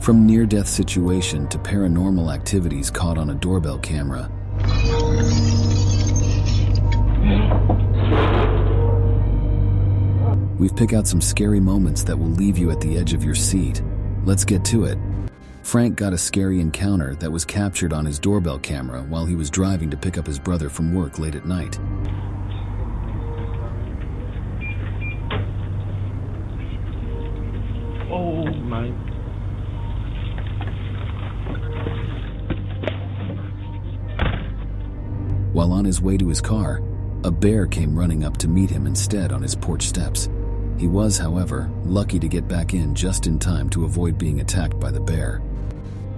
From near-death situation to paranormal activities caught on a doorbell camera. We've picked out some scary moments that will leave you at the edge of your seat. Let's get to it. Frank got a scary encounter that was captured on his doorbell camera while he was driving to pick up his brother from work late at night. Oh my. While on his way to his car, a bear came running up to meet him instead on his porch steps. He was, however, lucky to get back in just in time to avoid being attacked by the bear.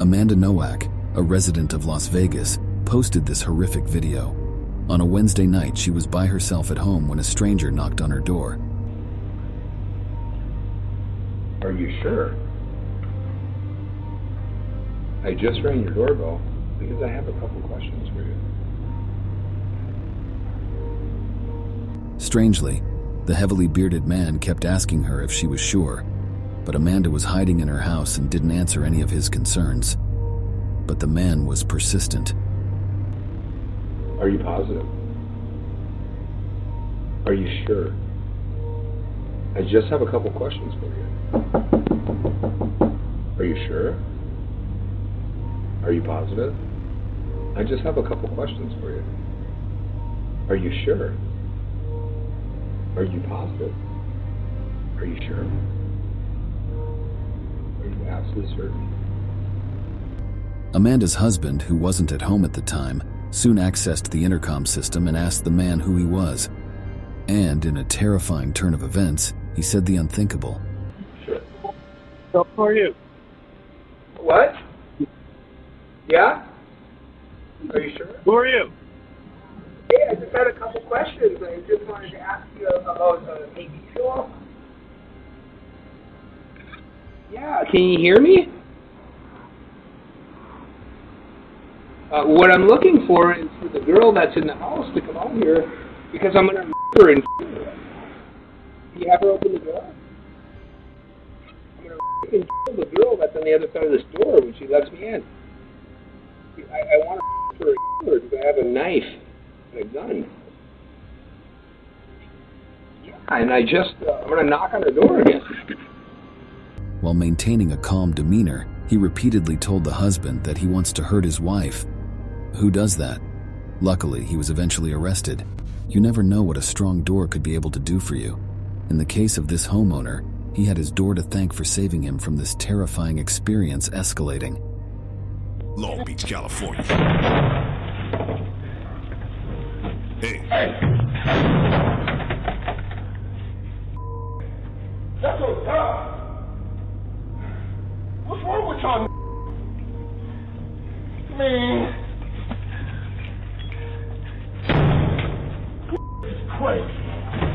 Amanda Nowak, a resident of Las Vegas, posted this horrific video. On a Wednesday night, she was by herself at home when a stranger knocked on her door. Are you sure? I just rang your doorbell because I have a couple questions for you. Strangely, the heavily bearded man kept asking her if she was sure, but Amanda was hiding in her house and didn't answer any of his concerns. But the man was persistent. Are you positive? Are you sure? I just have a couple questions for you. Are you sure? Are you positive? I just have a couple questions for you. Are you sure? Are you positive? Are you sure? Are you absolutely certain? Amanda's husband, who wasn't at home at the time, soon accessed the intercom system and asked the man who he was. And, in a terrifying turn of events, he said the unthinkable. Sure. So who are you? What? Yeah? Are you sure? Who are you? Hey, I just had a couple questions. I just wanted to ask you about the TV show. Yeah, can you hear me? What I'm looking for is for the girl that's in the house to come out here because I'm going to her and her. Do you have her open the door? I'm going to kill the girl that's on the other side of this door when she lets me in. I want to her because I have a knife and a gun. Yeah, and I'm going to knock on her door again. While maintaining a calm demeanor, he repeatedly told the husband that he wants to hurt his wife. Who does that? Luckily, he was eventually arrested. You never know what a strong door could be able to do for you. In the case of this homeowner, he had his door to thank for saving him from this terrifying experience escalating. Long Beach, California. Hey. That's so tough. What's wrong with y'all? Man. This is crazy.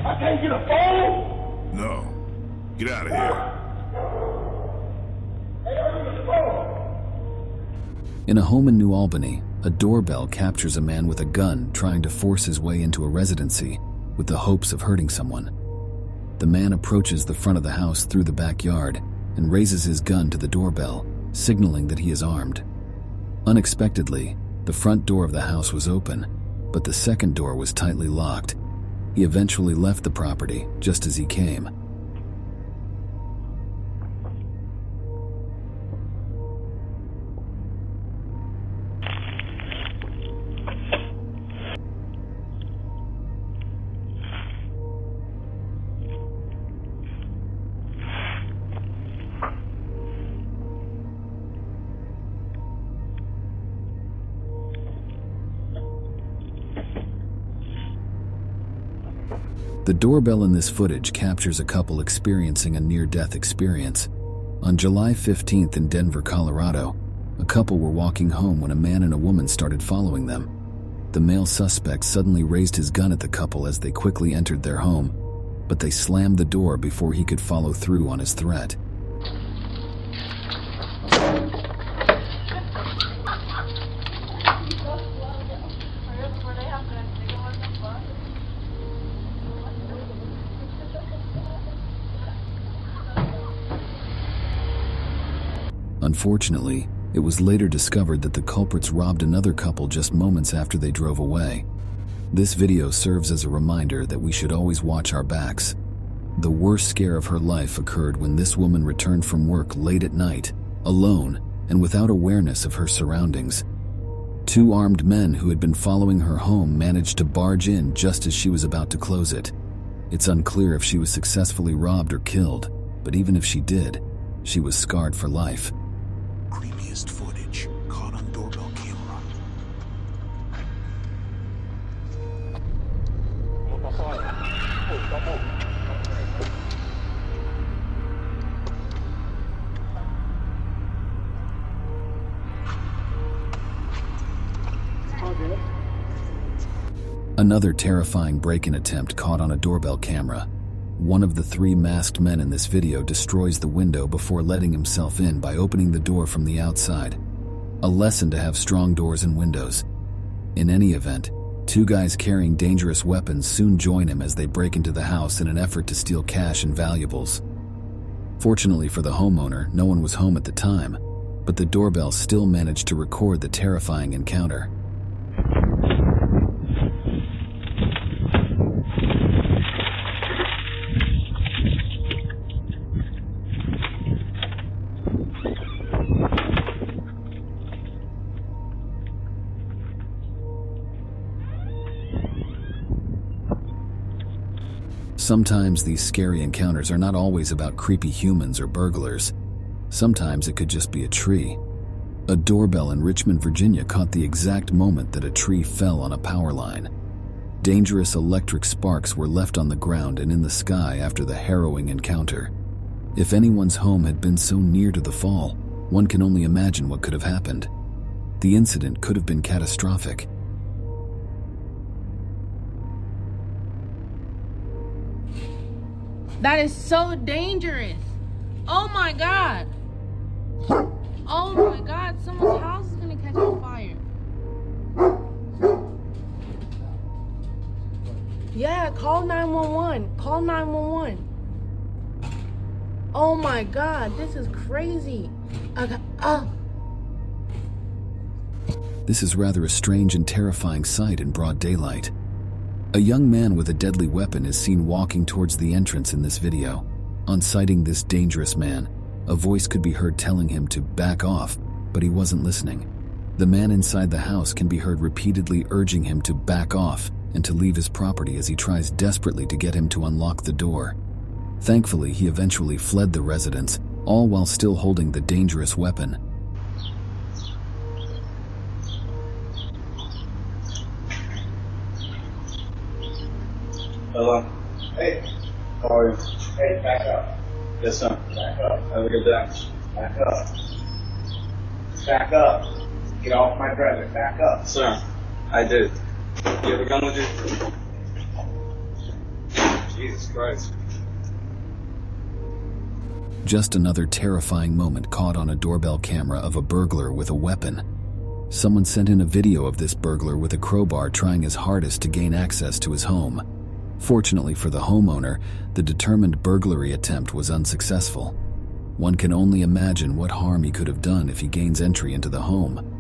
I can't get a phone? No. Get out of here. Hey, I need a phone. In a home in New Albany, a doorbell captures a man with a gun trying to force his way into a residency with the hopes of hurting someone. The man approaches the front of the house through the backyard and raises his gun to the doorbell, signaling that he is armed. Unexpectedly, the front door of the house was open, but the second door was tightly locked. He eventually left the property just as he came. The doorbell in this footage captures a couple experiencing a near-death experience. On July 15th in Denver, Colorado, a couple were walking home when a man and a woman started following them. The male suspect suddenly raised his gun at the couple as they quickly entered their home, but they slammed the door before he could follow through on his threat. Unfortunately, it was later discovered that the culprits robbed another couple just moments after they drove away. This video serves as a reminder that we should always watch our backs. The worst scare of her life occurred when this woman returned from work late at night, alone and without awareness of her surroundings. Two armed men who had been following her home managed to barge in just as she was about to close it. It's unclear if she was successfully robbed or killed, but even if she did, she was scarred for life. Creepiest footage caught on doorbell camera. Another terrifying break-in attempt caught on a doorbell camera. One of the three masked men in this video destroys the window before letting himself in by opening the door from the outside. A lesson to have strong doors and windows. In any event, two guys carrying dangerous weapons soon join him as they break into the house in an effort to steal cash and valuables. Fortunately for the homeowner, no one was home at the time, but the doorbell still managed to record the terrifying encounter. Sometimes these scary encounters are not always about creepy humans or burglars. Sometimes it could just be a tree. A doorbell in Richmond, Virginia caught the exact moment that a tree fell on a power line. Dangerous electric sparks were left on the ground and in the sky after the harrowing encounter. If anyone's home had been so near to the fall, one can only imagine what could have happened. The incident could have been catastrophic. That is so dangerous. Oh my God. Oh my God, someone's house is gonna catch on fire. Yeah, call 911. Call 911. Oh my God, this is crazy. This is rather a strange and terrifying sight in broad daylight. A young man with a deadly weapon is seen walking towards the entrance in this video. On sighting this dangerous man, a voice could be heard telling him to back off, but he wasn't listening. The man inside the house can be heard repeatedly urging him to back off and to leave his property as he tries desperately to get him to unlock the door. Thankfully, he eventually fled the residence, all while still holding the dangerous weapon. Hello. Hey. How are you? Hey, back up. Yes, sir. Back up. Have a good day. Back up. Back up. Get off my driveway. Back up. Sir, I did. You have a gun with you? Jesus Christ. Just another terrifying moment caught on a doorbell camera of a burglar with a weapon. Someone sent in a video of this burglar with a crowbar trying his hardest to gain access to his home. Fortunately for the homeowner, the determined burglary attempt was unsuccessful. One can only imagine what harm he could have done if he gains entry into the home.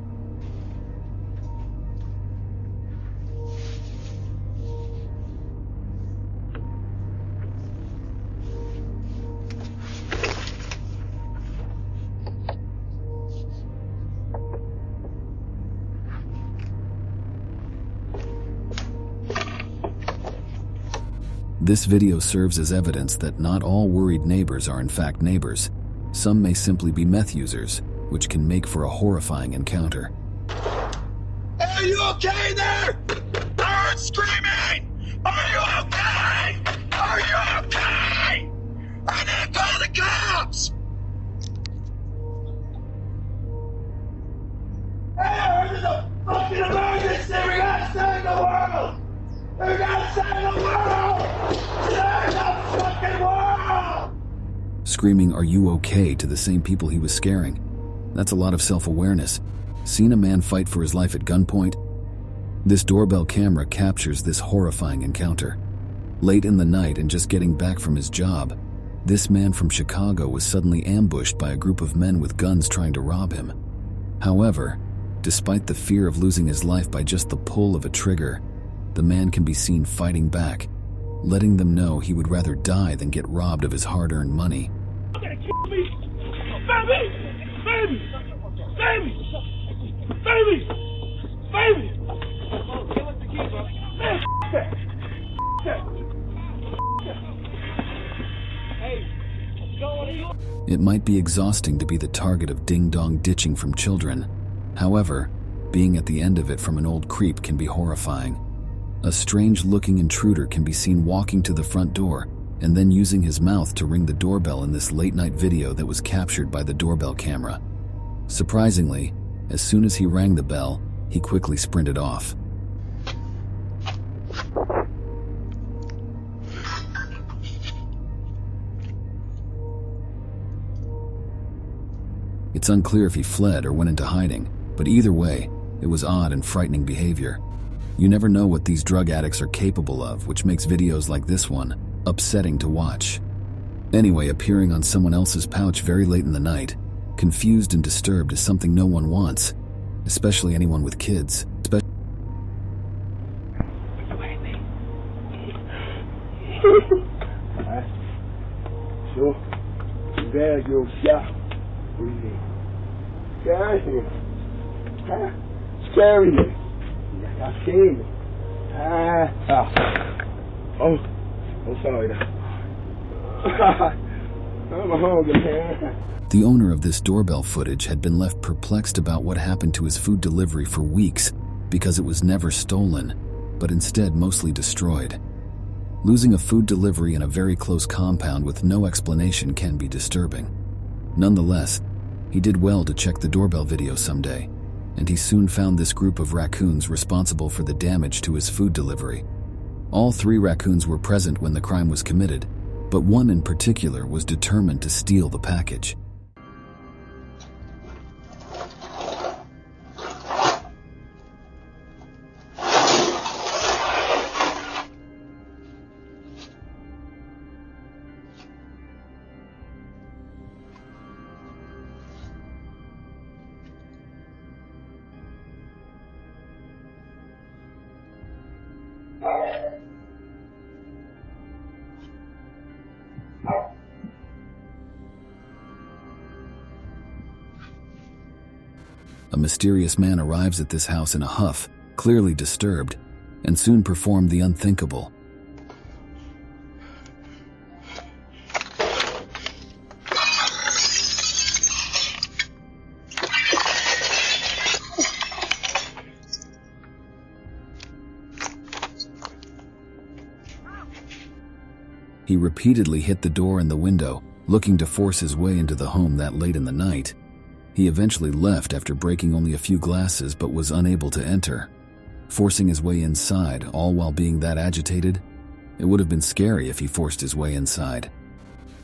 This video serves as evidence that not all worried neighbors are in fact neighbors. Some may simply be meth users, which can make for a horrifying encounter. Are you okay there? I heard screaming! Are you okay? Are you okay? I need to call the cops! Hey, I heard there's a fucking emergency! We gotta save the world! We gotta save the world! Save the fucking world! Screaming, "Are you okay?" to the same people he was scaring. That's a lot of self-awareness. Seen a man fight for his life at gunpoint? This doorbell camera captures this horrifying encounter. Late in the night and just getting back from his job, This man from Chicago was suddenly ambushed by a group of men with guns trying to rob him. However, despite the fear of losing his life by just the pull of a trigger, the man can be seen fighting back, letting them know he would rather die than get robbed of his hard-earned money. Baby! Baby! Baby! Baby! Baby! Give us the key, bro. Man, It might be exhausting to be the target of ding-dong ditching from children. However, being at the end of it from an old creep can be horrifying. A strange-looking intruder can be seen walking to the front door and then using his mouth to ring the doorbell in this late-night video that was captured by the doorbell camera. Surprisingly, as soon as he rang the bell, he quickly sprinted off. It's unclear if he fled or went into hiding, but either way, it was odd and frightening behavior. You never know what these drug addicts are capable of, which makes videos like this one upsetting to watch. Anyway, appearing on someone else's pouch very late in the night, confused and disturbed, is something no one wants, especially anyone with kids. Sure. There you go. Scary. I seen it. I'm sorry. I'm hungry, man. The owner of this doorbell footage had been left perplexed about what happened to his food delivery for weeks because it was never stolen, but instead mostly destroyed. Losing a food delivery in a very close compound with no explanation can be disturbing. Nonetheless, he did well to check the doorbell video someday, and he soon found this group of raccoons responsible for the damage to his food delivery. All 3 raccoons were present when the crime was committed, but one in particular was determined to steal the package. A mysterious man arrives at this house in a huff, clearly disturbed, and soon performed the unthinkable. He repeatedly hit the door and the window, looking to force his way into the home that late in the night. He eventually left after breaking only a few glasses but was unable to enter. Forcing his way inside, all while being that agitated? It would have been scary if he forced his way inside.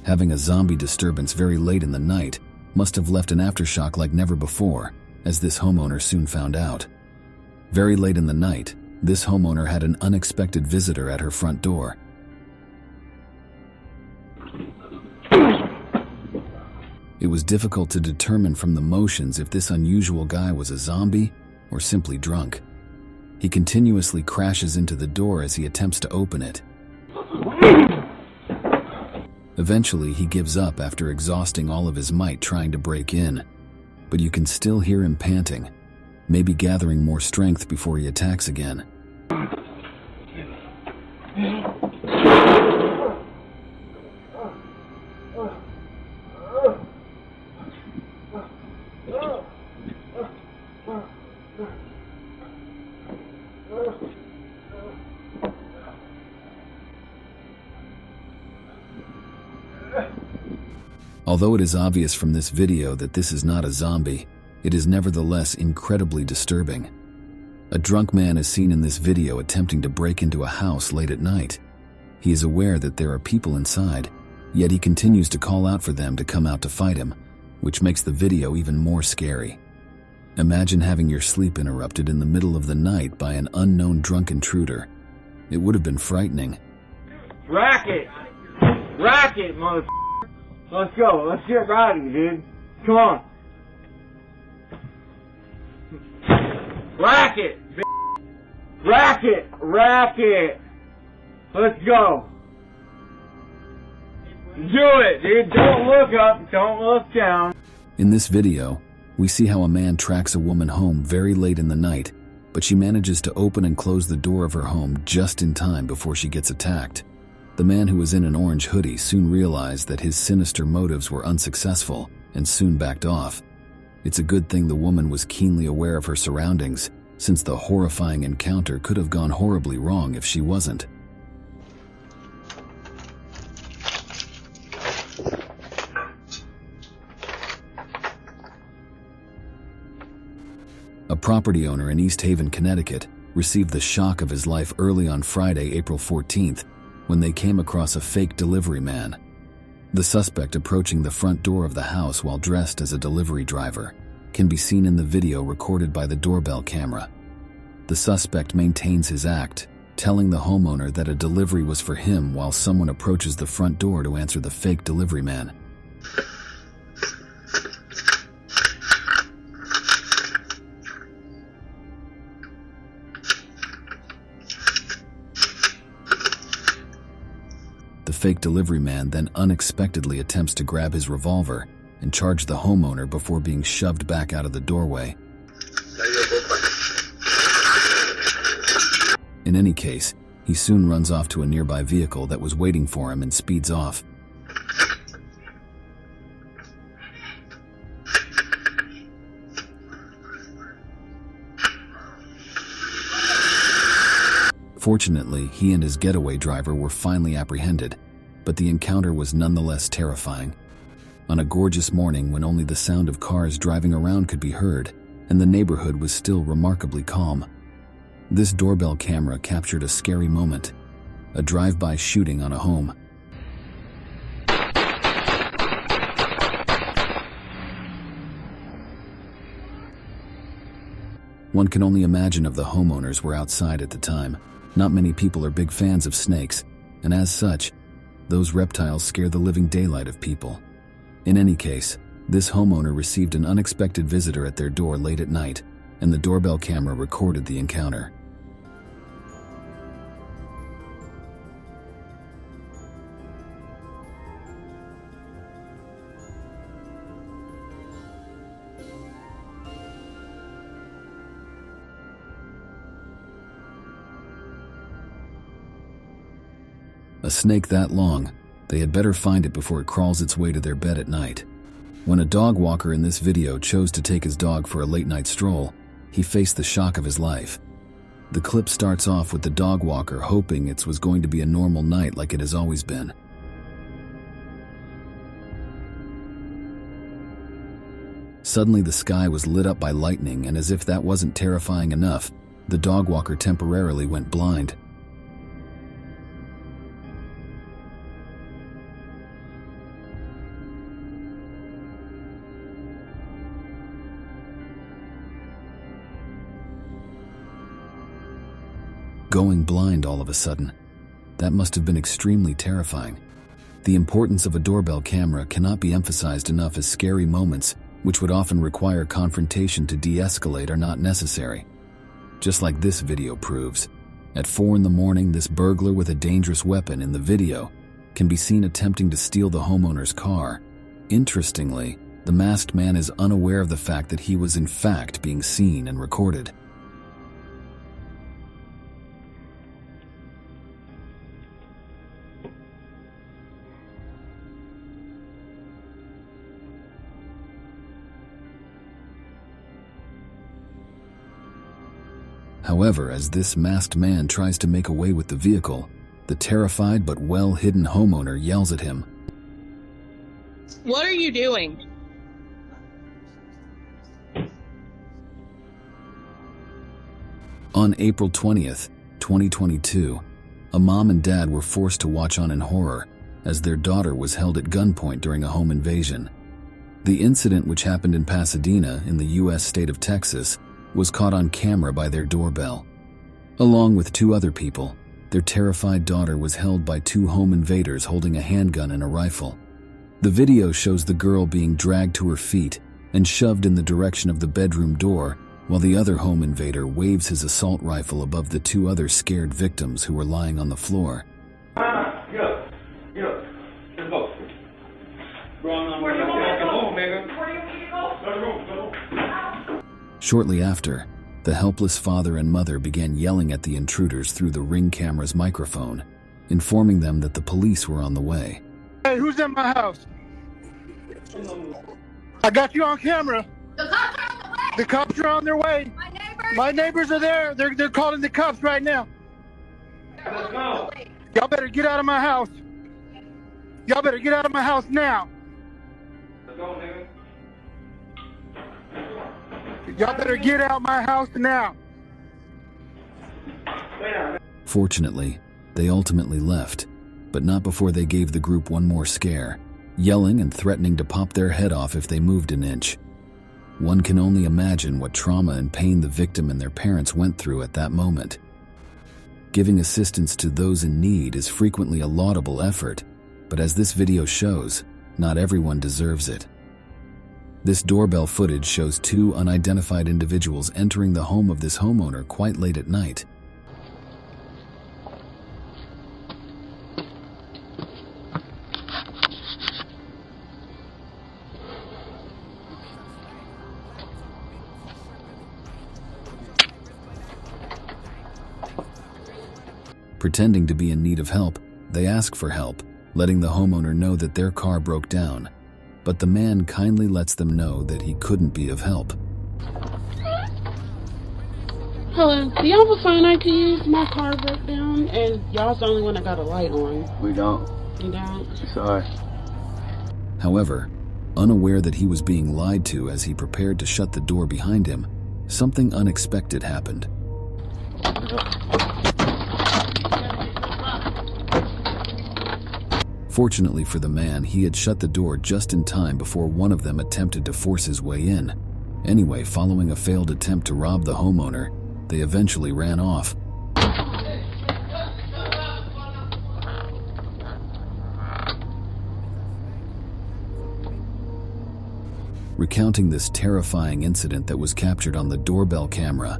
Having a zombie disturbance very late in the night must have left an aftershock like never before, as this homeowner soon found out. Very late in the night, this homeowner had an unexpected visitor at her front door. It was difficult to determine from the motions if this unusual guy was a zombie or simply drunk. He continuously crashes into the door as he attempts to open it. Eventually, he gives up after exhausting all of his might trying to break in, but you can still hear him panting, maybe gathering more strength before he attacks again. Although it is obvious from this video that this is not a zombie, it is nevertheless incredibly disturbing. A drunk man is seen in this video attempting to break into a house late at night. He is aware that there are people inside, yet he continues to call out for them to come out to fight him, which makes the video even more scary. Imagine having your sleep interrupted in the middle of the night by an unknown drunk intruder. It would have been frightening. Racket! Racket, mother... Let's go. Let's get riding, dude. Come on. Rack it, bitch. Rack it. Rack it. Let's go. Do it, dude. Don't look up. Don't look down. In this video, we see how a man tracks a woman home very late in the night, but she manages to open and close the door of her home just in time before she gets attacked. The man who was in an orange hoodie soon realized that his sinister motives were unsuccessful and soon backed off. It's a good thing the woman was keenly aware of her surroundings, since the horrifying encounter could have gone horribly wrong if she wasn't. A property owner in East Haven, Connecticut, received the shock of his life early on Friday, April 14th, when they came across a fake delivery man. The suspect approaching the front door of the house while dressed as a delivery driver can be seen in the video recorded by the doorbell camera. The suspect maintains his act, telling the homeowner that a delivery was for him while someone approaches the front door to answer the fake delivery man. The fake delivery man then unexpectedly attempts to grab his revolver and charge the homeowner before being shoved back out of the doorway. In any case, he soon runs off to a nearby vehicle that was waiting for him and speeds off. Fortunately, he and his getaway driver were finally apprehended, but the encounter was nonetheless terrifying. On a gorgeous morning when only the sound of cars driving around could be heard, and the neighborhood was still remarkably calm, this doorbell camera captured a scary moment, a drive-by shooting on a home. One can only imagine if the homeowners were outside at the time. Not many people are big fans of snakes, and as such, those reptiles scare the living daylight of people. In any case, this homeowner received an unexpected visitor at their door late at night, and the doorbell camera recorded the encounter. A snake that long, they had better find it before it crawls its way to their bed at night. When a dog walker in this video chose to take his dog for a late-night stroll, he faced the shock of his life. The clip starts off with the dog walker hoping it was going to be a normal night like it has always been. Suddenly the sky was lit up by lightning, and as if that wasn't terrifying enough, the dog walker temporarily went blind. Going blind all of a sudden. That must have been extremely terrifying. The importance of a doorbell camera cannot be emphasized enough, as scary moments, which would often require confrontation to de-escalate, are not necessary. Just like this video proves. At 4 in the morning, this burglar with a dangerous weapon in the video can be seen attempting to steal the homeowner's car. Interestingly, the masked man is unaware of the fact that he was in fact being seen and recorded. However, as this masked man tries to make away with the vehicle, the terrified but well-hidden homeowner yells at him. What are you doing? On April 20th, 2022, a mom and dad were forced to watch on in horror as their daughter was held at gunpoint during a home invasion. The incident, which happened in Pasadena in the U.S. state of Texas, was caught on camera by their doorbell. Along with 2 other people, their terrified daughter was held by 2 home invaders holding a handgun and a rifle. The video shows the girl being dragged to her feet and shoved in the direction of the bedroom door, while the other home invader waves his assault rifle above the two other scared victims who were lying on the floor. Get up. Get up. Let's go. Where do you want me to go? Shortly after, the helpless father and mother began yelling at the intruders through the Ring camera's microphone, informing them that the police were on the way. Hey, who's in my house? I got you on camera. The cops are on their way. My neighbors are there. They're calling the cops right now. Let's go. Y'all better get out of my house. Y'all better get out of my house now. Let's go, nigga. Y'all better get out my house now. Fortunately, they ultimately left, but not before they gave the group one more scare, yelling and threatening to pop their head off if they moved an inch. One can only imagine what trauma and pain the victim and their parents went through at that moment. Giving assistance to those in need is frequently a laudable effort, but as this video shows, not everyone deserves it. This doorbell footage shows two unidentified individuals entering the home of this homeowner quite late at night. Pretending to be in need of help, they ask for help, letting the homeowner know that their car broke down. But the man kindly lets them know that he couldn't be of help. Hello, do y'all have a phone I can use? My car broke down and y'all's the only one that got a light on. We don't. You don't? Sorry. However, unaware that he was being lied to as he prepared to shut the door behind him, something unexpected happened. Fortunately for the man, he had shut the door just in time before one of them attempted to force his way in. Anyway, following a failed attempt to rob the homeowner, they eventually ran off. Recounting this terrifying incident that was captured on the doorbell camera,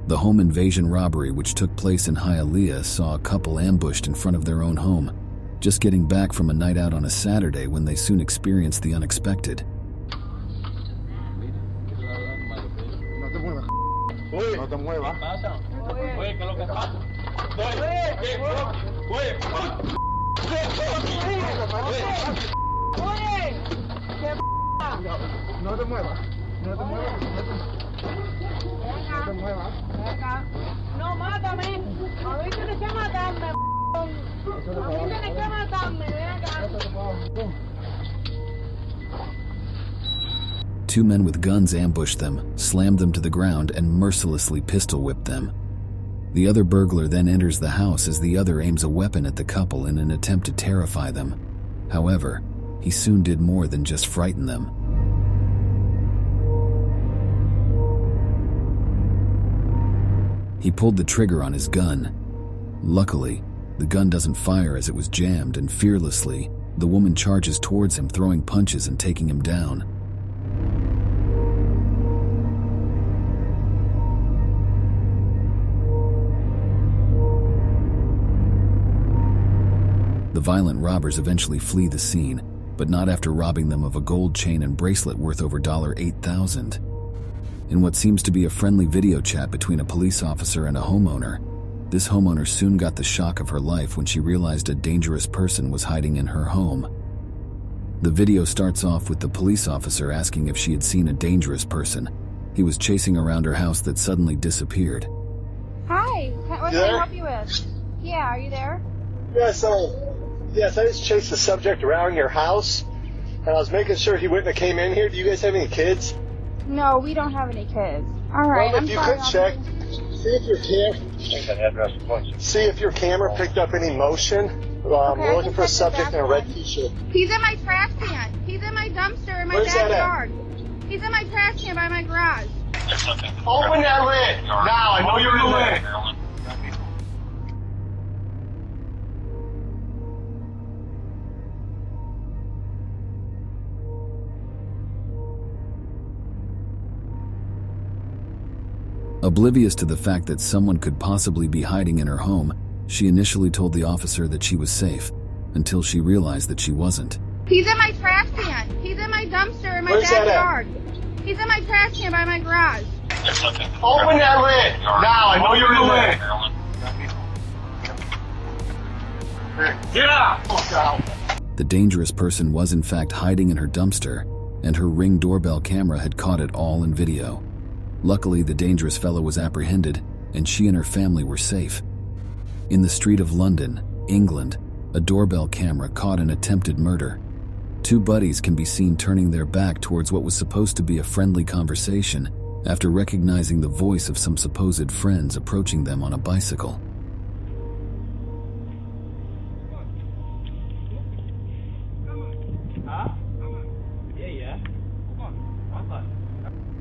the home invasion robbery which took place in Hialeah saw a couple ambushed in front of their own home, just getting back from a night out on a Saturday when they soon experienced the unexpected. No, mátame. A mí tienes que matarme. A mí tienes que matarme. Two men with guns ambushed them, slammed them to the ground, and mercilessly pistol-whipped them. The other burglar then enters the house as the other aims a weapon at the couple in an attempt to terrify them. However, he soon did more than just frighten them. He pulled the trigger on his gun. Luckily, the gun doesn't fire as it was jammed, and fearlessly, the woman charges towards him, throwing punches and taking him down. The violent robbers eventually flee the scene, but not after robbing them of a gold chain and bracelet worth over $8,000. In what seems to be a friendly video chat between a police officer and a homeowner, this homeowner soon got the shock of her life when she realized a dangerous person was hiding in her home. The video starts off with the police officer asking if she had seen a dangerous person. He was chasing around her house that suddenly disappeared. Hi, what can I help you with? Yeah, are you there? Yes, I just chased the subject around your house, and I was making sure he wouldn't have came in here. Do you guys have any kids? No, we don't have any kids. All right, well, if you could check, see if your camera picked up any motion. We're looking for a subject in a red t-shirt. He's in my trash can. He's in my dumpster in my backyard. He's in my trash can by my garage. Open that lid now. I know you're in there. Oblivious to the fact that someone could possibly be hiding in her home, she initially told the officer that she was safe, until she realized that she wasn't. He's in my trash can. He's in my dumpster in my backyard. He's in my trash can by my garage. Open that lid! Now, I know you're in the lid! Get out! The dangerous person was in fact hiding in her dumpster, and her Ring doorbell camera had caught it all in video. Luckily, the dangerous fellow was apprehended, and she and her family were safe. In the street of London, England, a doorbell camera caught an attempted murder. Two buddies can be seen turning their back towards what was supposed to be a friendly conversation after recognizing the voice of some supposed friends approaching them on a bicycle.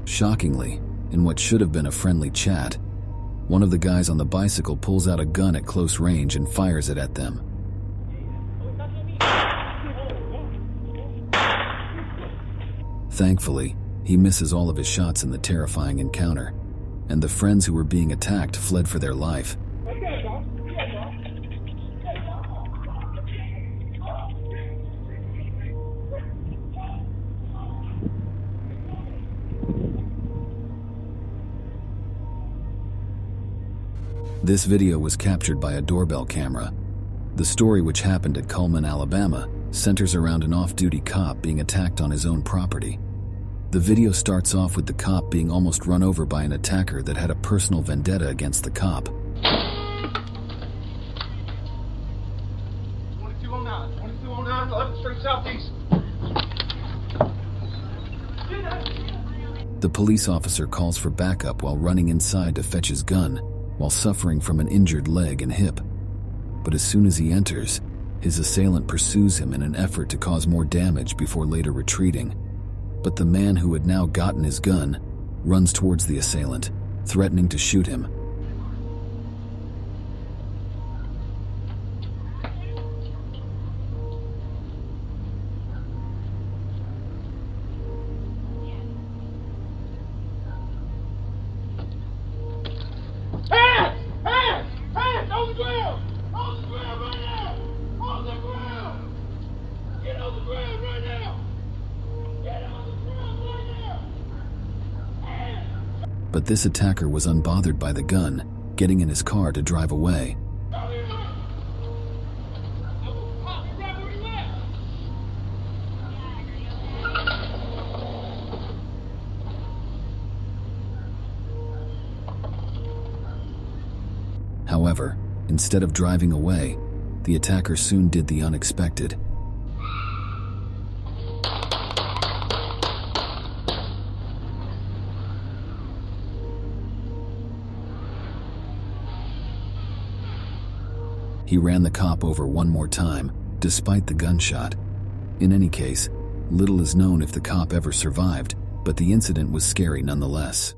Shockingly, in what should have been a friendly chat, one of the guys on the bicycle pulls out a gun at close range and fires it at them. Thankfully, he misses all of his shots in the terrifying encounter, and the friends who were being attacked fled for their life. This video was captured by a doorbell camera. The story, which happened at Cullman, Alabama, centers around an off-duty cop being attacked on his own property. The video starts off with the cop being almost run over by an attacker that had a personal vendetta against the cop. 2209, 11th Street Southeast. The police officer calls for backup while running inside to fetch his gun, while suffering from an injured leg and hip. But as soon as he enters, his assailant pursues him in an effort to cause more damage before later retreating. But the man who had now gotten his gun runs towards the assailant, threatening to shoot him. Hands! On the ground! On the ground right now! On the ground! Get on the ground right now! Get on the ground right now! But this attacker was unbothered by the gun, getting in his car to drive away. However, instead of driving away, the attacker soon did the unexpected. He ran the cop over one more time, despite the gunshot. In any case, little is known if the cop ever survived, but the incident was scary nonetheless.